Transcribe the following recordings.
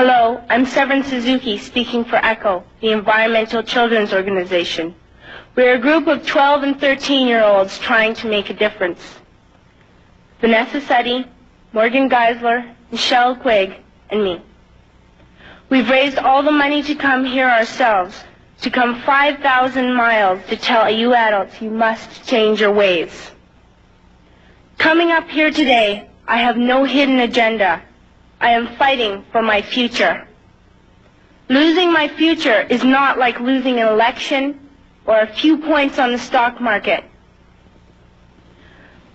Hello, I'm Severin Suzuki speaking for ECHO, the Environmental Children's Organization. We're a group of 12 and 13-year-olds trying to make a difference. Vanessa Seti, Morgan Geisler, Michelle Quigg, and me. We've raised all the money to come here ourselves, to come 5,000 miles to tell you adults you must change your ways. Coming up here today, I have no hidden agenda. I am fighting for my future. Losing my future is not like losing an election or a few points on the stock market.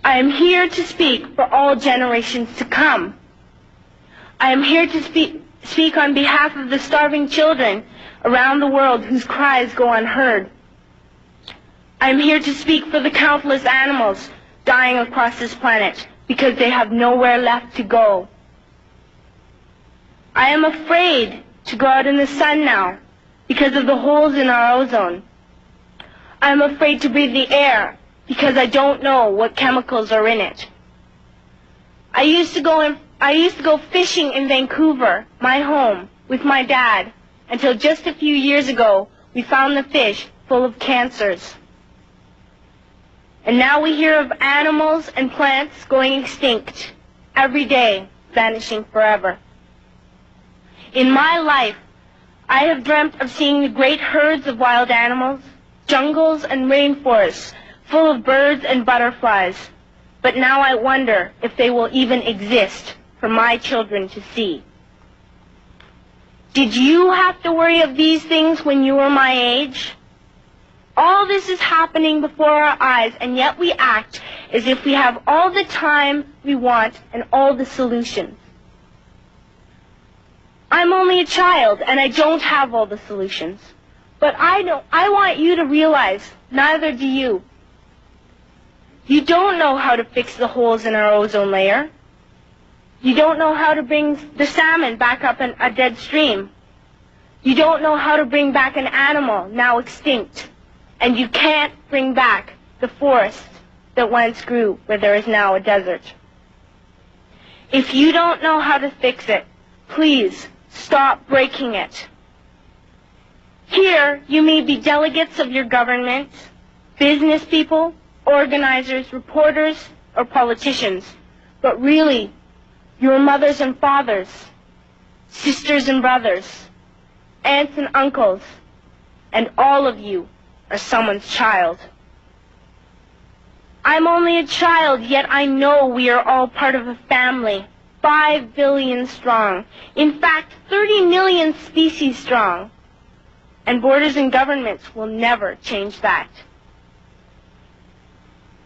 I am here to speak for all generations to come. I am here to speak on behalf of the starving children around the world whose cries go unheard. I am here to speak for the countless animals dying across this planet because they have nowhere left to go. I am afraid to go out in the sun now because of the holes in our ozone. I am afraid to breathe the air because I don't know what chemicals are in it. I used to go fishing in Vancouver, my home, with my dad, until just a few years ago we found the fish full of cancers. And now we hear of animals and plants going extinct every day, vanishing forever. In my life, I have dreamt of seeing the great herds of wild animals, jungles and rainforests full of birds and butterflies. But now I wonder if they will even exist for my children to see. Did you have to worry of these things when you were my age? All this is happening before our eyes, and yet we act as if we have all the time we want and all the solutions. I'm only a child, and I don't have all the solutions. But I want you to realize, neither do you. You don't know how to fix the holes in our ozone layer. You don't know how to bring the salmon back up in a dead stream. You don't know how to bring back an animal now extinct. And you can't bring back the forest that once grew where there is now a desert. If you don't know how to fix it, please stop breaking it. Here, you may be delegates of your government, business people, organizers, reporters, or politicians, but really, your mothers and fathers, sisters and brothers, aunts and uncles, and all of you are someone's child. I'm only a child, yet I know we are all part of a family, 5 billion strong. In fact, 30 million species strong. And borders and governments will never change that.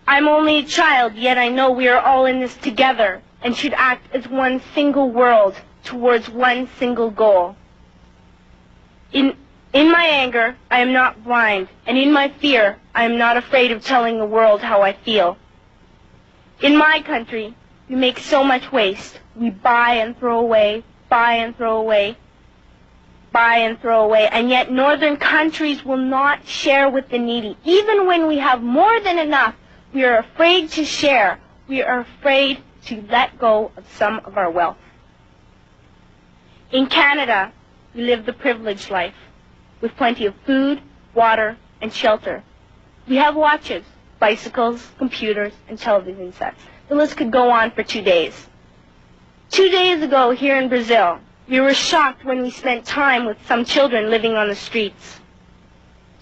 I'm only a child, yet I know we are all in this together and should act as one single world towards one single goal. In my anger, I am not blind, and in my fear, I am not afraid of telling the world how I feel. In my country, we make so much waste. We buy and throw away, buy and throw away, buy and throw away, and yet northern countries will not share with the needy. Even when we have more than enough, we are afraid to share. We are afraid to let go of some of our wealth. In Canada, we live the privileged life, with plenty of food, water, and shelter. We have watches, bicycles, computers, and television sets. The list could go on for 2 days. 2 days ago, here in Brazil, we were shocked when we spent time with some children living on the streets.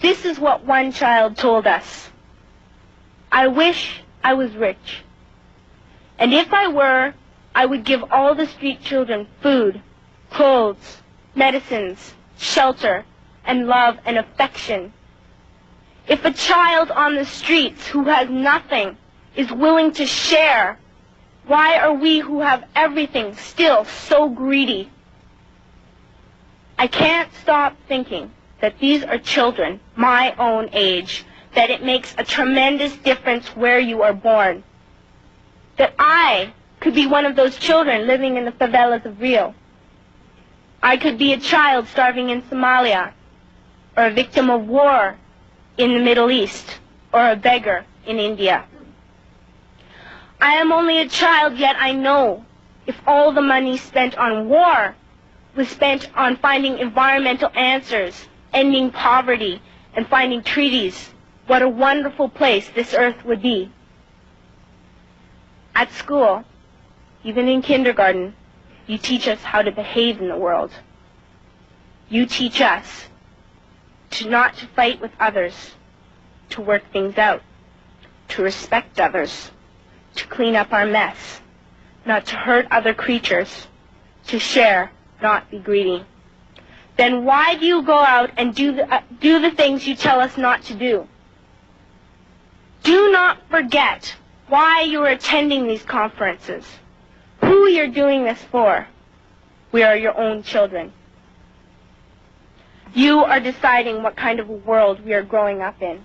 This is what one child told us. I wish I was rich. And if I were, I would give all the street children food, clothes, medicines, shelter, and love and affection. If a child on the streets who has nothing is willing to share, why are we who have everything still so greedy? I can't stop thinking that these are children my own age, that it makes a tremendous difference where you are born. That I could be one of those children living in the favelas of Rio. I could be a child starving in Somalia, or a victim of war in the Middle East, or a beggar in India. I am only a child, yet I know if all the money spent on war was spent on finding environmental answers, ending poverty, and finding treaties, what a wonderful place this earth would be. At school, even in kindergarten, you teach us how to behave in the world. You teach us not to fight with others, to work things out, to respect others, to clean up our mess, not to hurt other creatures, to share, not be greedy. Then why do you go out and do the things you tell us not to do? Do not forget why you are attending these conferences, who you're doing this for. We are your own children. You are deciding what kind of a world we are growing up in.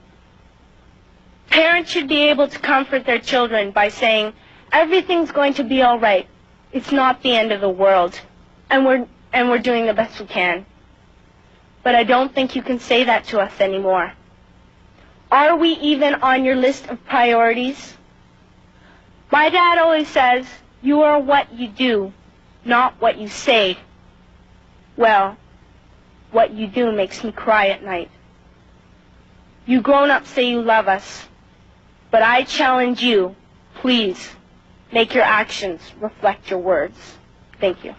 Parents should be able to comfort their children by saying, everything's going to be all right. It's not the end of the world, and we're doing the best we can. But I don't think you can say that to us anymore. Are we even on your list of priorities? My dad always says, you are what you do, not what you say. Well, what you do makes me cry at night. You grown-ups say you love us, but I challenge you, please, make your actions reflect your words. Thank you.